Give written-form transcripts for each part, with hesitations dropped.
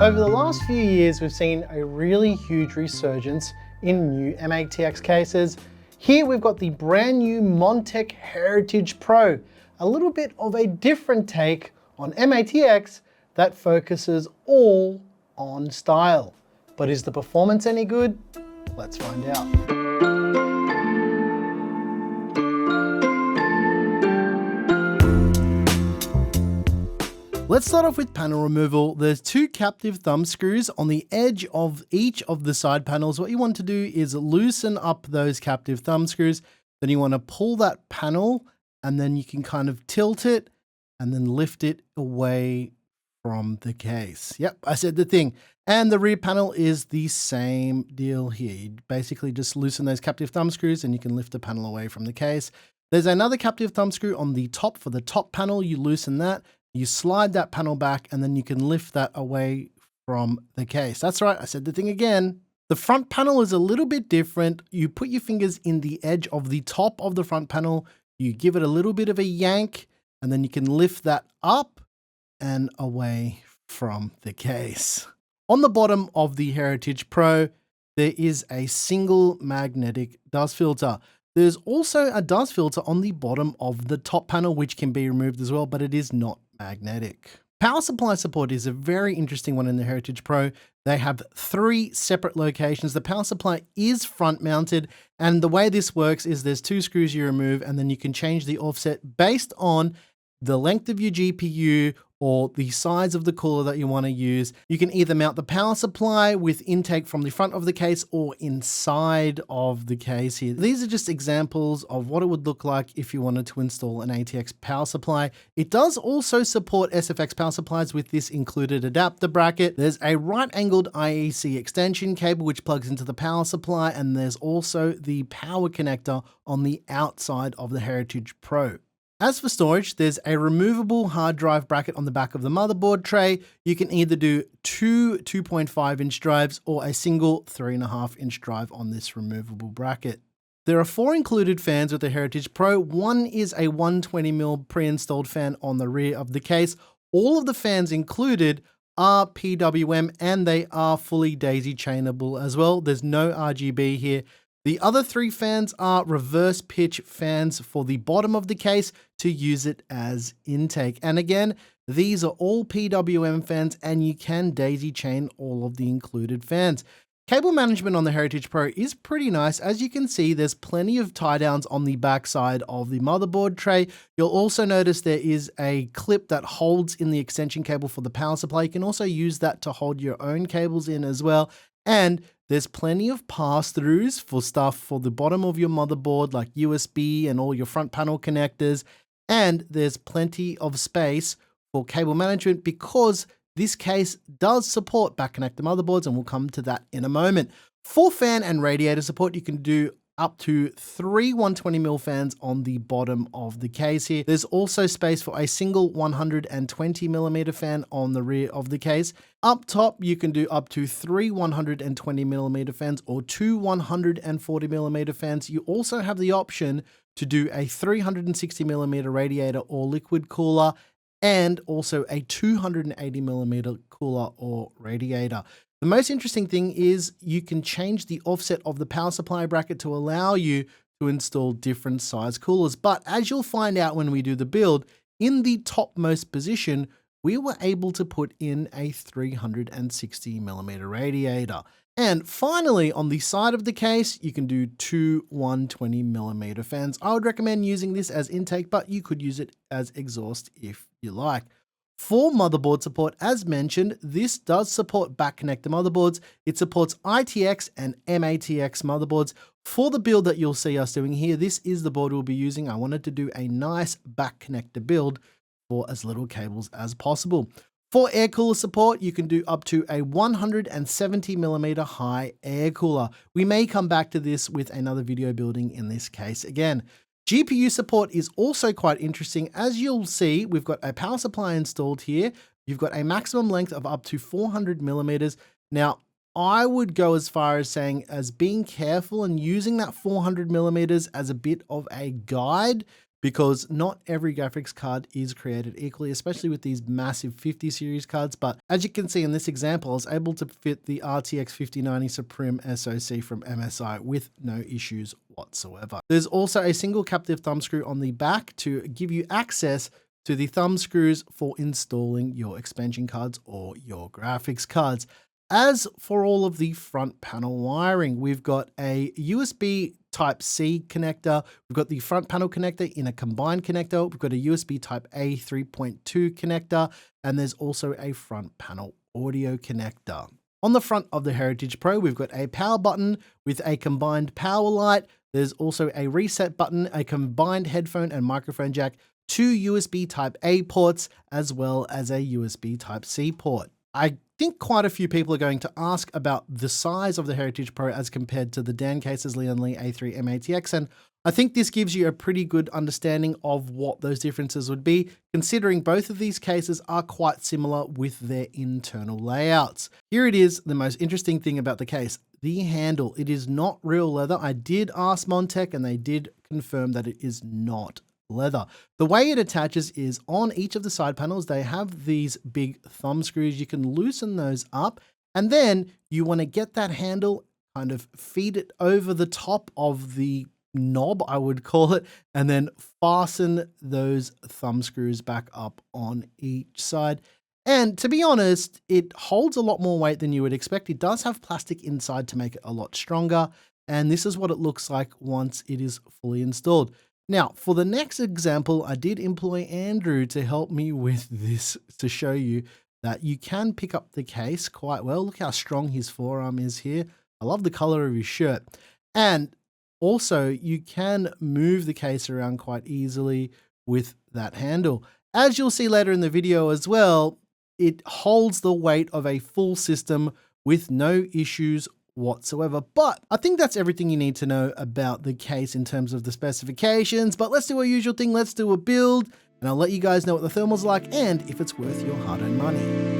Over the last few years, we've seen a really huge resurgence in new MATX cases. Here we've got the brand new Montech Heritage Pro, a little bit of a different take on MATX that focuses all on style. But is the performance any good? Let's find out. Let's start off with panel removal. There's two captive thumb screws on the edge of each of the side panels. What you want to do is loosen up those captive thumb screws. Then you want to pull that panel and then you can kind of tilt it and then lift it away from the case. Yep, I said the thing. And the rear panel is the same deal here. You basically just loosen those captive thumb screws and you can lift the panel away from the case. There's another captive thumb screw on the top for the top panel. You loosen that. You slide that panel back and then you can lift that away from the case. That's right, I said the thing again. The front panel is a little bit different. You put your fingers in the edge of the top of the front panel, you give it a little bit of a yank, and then you can lift that up and away from the case. On the bottom of the Heritage Pro, there is a single magnetic dust filter. There's also a dust filter on the bottom of the top panel, which can be removed as well, but it is not magnetic. Power supply support is a very interesting one in the Heritage Pro. They have 3 separate locations. The power supply is front mounted, and the way this works is there's 2 screws you remove, and then you can change the offset based on the length of your GPU or the size of the cooler that you want to use. You can either mount the power supply with intake from the front of the case or inside of the case here. These are just examples of what it would look like if you wanted to install an ATX power supply. It does also support SFX power supplies with this included adapter bracket. There's a right-angled IEC extension cable which plugs into the power supply, and there's also the power connector on the outside of the Heritage Pro. As for storage, there's a removable hard drive bracket on the back of the motherboard tray. You can either do 2 2.5-inch drives or a single 3.5-inch drive on this removable bracket. There are 4 included fans with the Heritage Pro. One is a 120mm pre-installed fan on the rear of the case. All of the fans included are PWM and they are fully daisy chainable as well. There's no RGB here. The other 3 fans are reverse pitch fans for the bottom of the case to use it as intake. And again, these are all PWM fans and you can daisy chain all of the included fans. Cable management on the Heritage Pro is pretty nice. As you can see, there's plenty of tie downs on the back side of the motherboard tray. You'll also notice there is a clip that holds in the extension cable for the power supply. You can also use that to hold your own cables in as well. And there's plenty of pass-throughs for stuff for the bottom of your motherboard like USB and all your front panel connectors. And there's plenty of space for cable management because this case does support back connector motherboards, and we'll come to that in a moment. For fan and radiator support, you can do up to 3 120mm fans on the bottom of the case here. There's also space for a single 120mm fan on the rear of the case. Up top, you can do up to 3 120mm fans or 2 140mm fans. You also have the option to do a 360mm radiator or liquid cooler, and also a 280mm cooler or radiator. The most interesting thing is you can change the offset of the power supply bracket to allow you to install different size coolers. But as you'll find out when we do the build, in the topmost position, we were able to put in a 360mm radiator. And finally, on the side of the case, you can do 2 120mm fans. I would recommend using this as intake, but you could use it as exhaust if you like. For motherboard support, as mentioned, this does support back connector motherboards. It supports ITX and MATX motherboards. For the build that you'll see us doing here, this is the board we'll be using. I wanted to do a nice back connector build for as little cables as possible. For air cooler support, you can do up to a 170mm high air cooler. We may come back to this with another video building in this case again. GPU support is also quite interesting. As you'll see, we've got a power supply installed here. You've got a maximum length of up to 400mm. Now, I would go as far as saying as being careful and using that 400mm as a bit of a guide, because not every graphics card is created equally, especially with these massive 50 series cards. But as you can see in this example, I was able to fit the RTX 5090 Suprim SOC from MSI with no issues whatsoever. There's also a single captive thumb screw on the back to give you access to the thumb screws for installing your expansion cards or your graphics cards. As for all of the front panel wiring, we've got a USB Type-C connector, we've got the front panel connector in a combined connector, we've got a USB Type-A 3.2 connector, and there's also a front panel audio connector. On the front of the Heritage Pro, we've got a power button with a combined power light. There's also a reset button, a combined headphone and microphone jack, 2 USB Type-A ports, as well as a USB Type-C port. I think quite a few people are going to ask about the size of the Heritage Pro as compared to the Dan Case's Lian A3 MATX, and I think this gives you a pretty good understanding of what those differences would be, considering both of these cases are quite similar with their internal layouts. Here it is, the most interesting thing about the case, the handle. It is not real leather. I did ask Montech and they did confirm that it is not leather. The way it attaches is on each of the side panels, they have these big thumb screws. You can loosen those up, and then you want to get that handle, kind of feed it over the top of the knob, I would call it, and then fasten those thumb screws back up on each side. And to be honest, it holds a lot more weight than you would expect. It does have plastic inside to make it a lot stronger, and this is what it looks like once it is fully installed. Now, for the next example, I did employ Andrew to help me with this to show you that you can pick up the case quite well. Look how strong his forearm is here. I love the color of his shirt. And also, you can move the case around quite easily with that handle. As you'll see later in the video as well, it holds the weight of a full system with no issues whatsoever. But I think that's everything you need to know about the case in terms of the specifications. But let's do our usual thing. Let's do a build, and I'll let you guys know what the thermal's like and if it's worth your hard-earned money.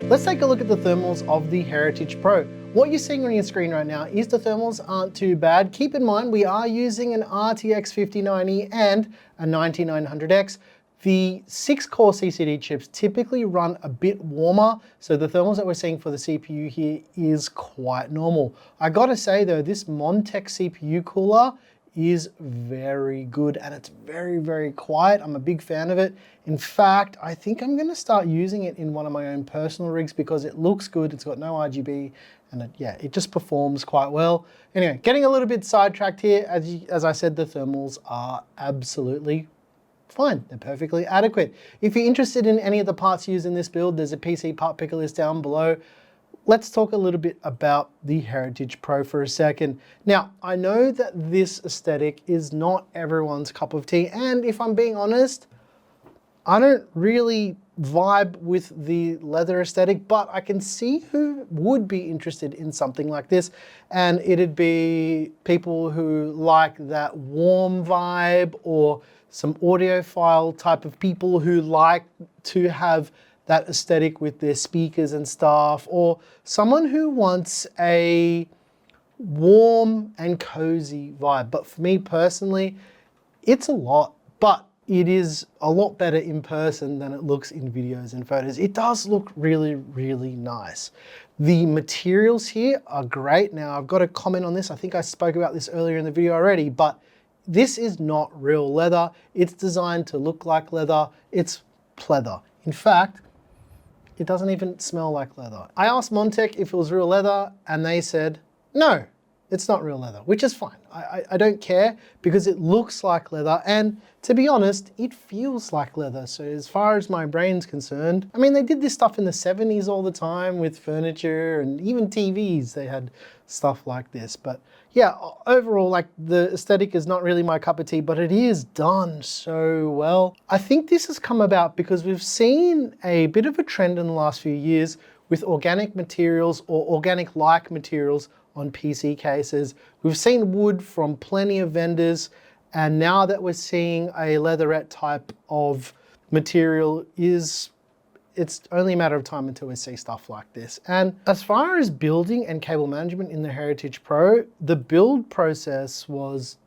Let's take a look at the thermals of the Heritage Pro. What you're seeing on your screen right now is the thermals aren't too bad. Keep in mind, we are using an RTX 5090 and a 9900X. The 6-core CCD chips typically run a bit warmer, so the thermals that we're seeing for the CPU here is quite normal. I gotta say though, this Montech CPU cooler is very good and it's very, very quiet. I'm a big fan of it. In fact, I think I'm gonna start using it in one of my own personal rigs because it looks good, it's got no RGB, and it just performs quite well. Anyway, getting a little bit sidetracked here. As I said, the thermals are absolutely fine, they're perfectly adequate. If you're interested in any of the parts used in this build, there's a PC part picker list down below. Let's talk a little bit about the Heritage Pro for a second. Now, I know that this aesthetic is not everyone's cup of tea, and if I'm being honest, I don't really vibe with the leather aesthetic, but I can see who would be interested in something like this, and it'd be people who like that warm vibe, or some audiophile type of people who like to have that aesthetic with their speakers and stuff, or someone who wants a warm and cozy vibe. But for me personally, it's a lot, but it is a lot better in person than it looks in videos and photos. It does look really, really nice. The materials here are great. Now, I've got a comment on this. I think I spoke about this earlier in the video already, but this is not real leather. It's designed to look like leather. It's pleather. In fact, it doesn't even smell like leather. I asked Montech if it was real leather, and they said, no, it's not real leather, which is fine. I don't care because it looks like leather, and to be honest, it feels like leather. So as far as my brain's concerned, I mean, they did this stuff in the 70s all the time with furniture and even TVs, they had stuff like this. But yeah, overall, like, the aesthetic is not really my cup of tea, but it is done so well. I think this has come about because we've seen a bit of a trend in the last few years with organic materials or organic-like materials on PC cases. We've seen wood from plenty of vendors, and now that we're seeing a leatherette type of material, it's only a matter of time until we see stuff like this. And as far as building and cable management in the Heritage Pro, the build process was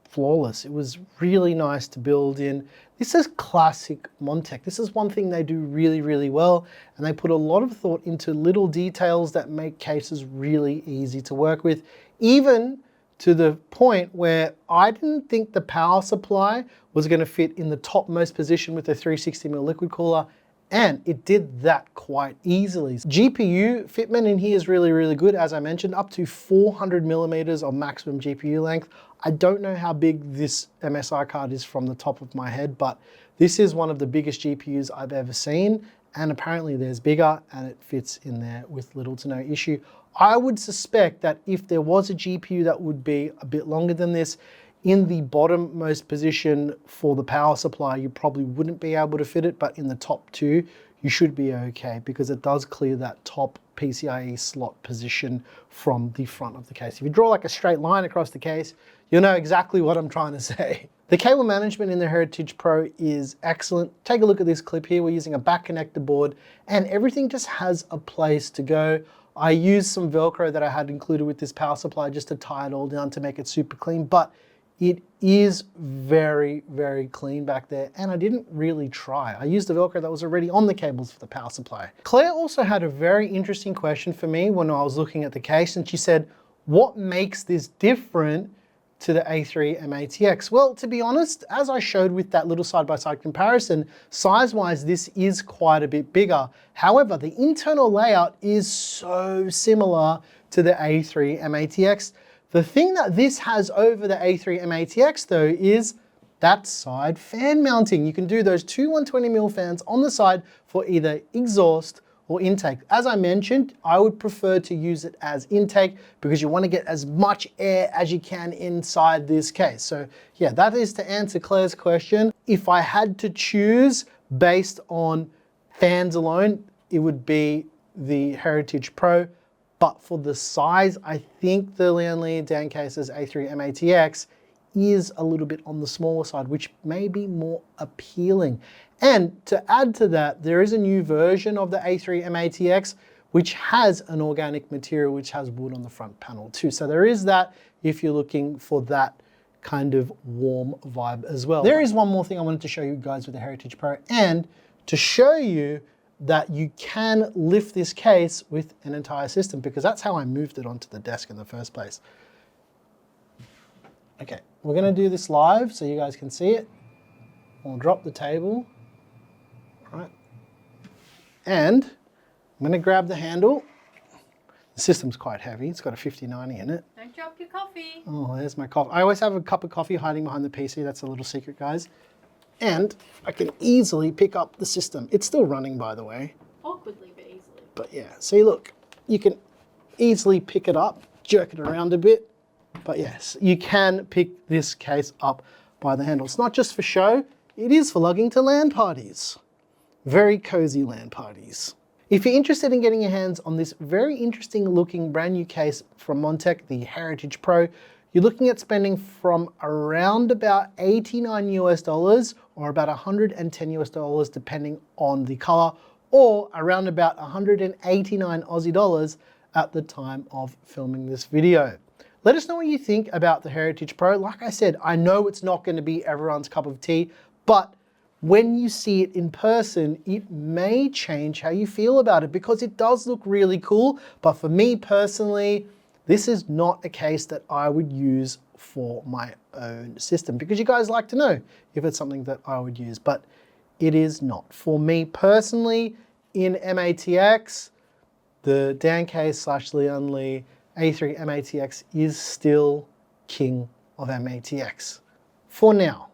flawless. It was really nice to build in. This is classic Montech. This is one thing they do really, really well, and they put a lot of thought into little details that make cases really easy to work with, even to the point where I didn't think the power supply was going to fit in the topmost position with the 360mm liquid cooler, and it did that quite easily. GPU fitment in here is really, really good. As I mentioned, up to 400mm of maximum GPU length. I don't know how big this MSI card is from the top of my head, but this is one of the biggest GPUs I've ever seen, and apparently there's bigger, and it fits in there with little to no issue. I would suspect that if there was a GPU that would be a bit longer than this, in the bottommost position for the power supply, you probably wouldn't be able to fit it, but in the top two, you should be okay because it does clear that top PCIe slot position from the front of the case. If you draw like a straight line across the case, you'll know exactly what I'm trying to say. The cable management in the Heritage Pro is excellent. Take a look at this clip here. We're using a back connector board, and everything just has a place to go. I used some Velcro that I had included with this power supply just to tie it all down to make it super clean, but it is very, very clean back there, and I didn't really try. I used the Velcro that was already on the cables for the power supply. Claire also had a very interesting question for me when I was looking at the case, and she said, what makes this different to the A3 MATX? Well, to be honest, as I showed with that little side-by-side comparison, size-wise, this is quite a bit bigger. However, the internal layout is so similar to the A3 MATX. The thing that this has over the A3 MATX though is that side fan mounting. You can do those two 120mm fans on the side for either exhaust or intake. As I mentioned, I would prefer to use it as intake because you want to get as much air as you can inside this case. So yeah, that is to answer Claire's question. If I had to choose based on fans alone, it would be the Heritage Pro. But for the size, I think the Lian Dan Case's A3 MATX is a little bit on the smaller side, which may be more appealing. And to add to that, there is a new version of the A3 MATX, which has an organic material, which has wood on the front panel too. So there is that if you're looking for that kind of warm vibe as well. There is one more thing I wanted to show you guys with the Heritage Pro, and to show you that you can lift this case with an entire system, because that's how I moved it onto the desk in the first place. Okay, we're gonna do this live so you guys can see it. I'll drop the table, right? And I'm gonna grab the handle. The system's quite heavy, it's got a 5090 in it. Don't drop your coffee. Oh, there's my coffee. I always have a cup of coffee hiding behind the PC, that's a little secret, guys. And I can easily pick up the system. It's still running, by the way. Awkwardly, but easily. But yeah, see, look, you can easily pick it up, jerk it around a bit. But yes, you can pick this case up by the handle. It's not just for show, it is for lugging to LAN parties. Very cozy LAN parties. If you're interested in getting your hands on this very interesting looking brand new case from Montech, the Heritage Pro, you're looking at spending from around about $89 US or about $110 US depending on the color, or around about 189 Aussie dollars at the time of filming this video. Let us know what you think about the Heritage Pro. Like I said, I know it's not going to be everyone's cup of tea, but when you see it in person, it may change how you feel about it, because it does look really cool. But for me personally, this is not a case that I would use for my own system, because you guys like to know if it's something that I would use, but it is not. For me personally, in MATX, the Dan Case / Lian Li A3 MATX is still king of MATX for now.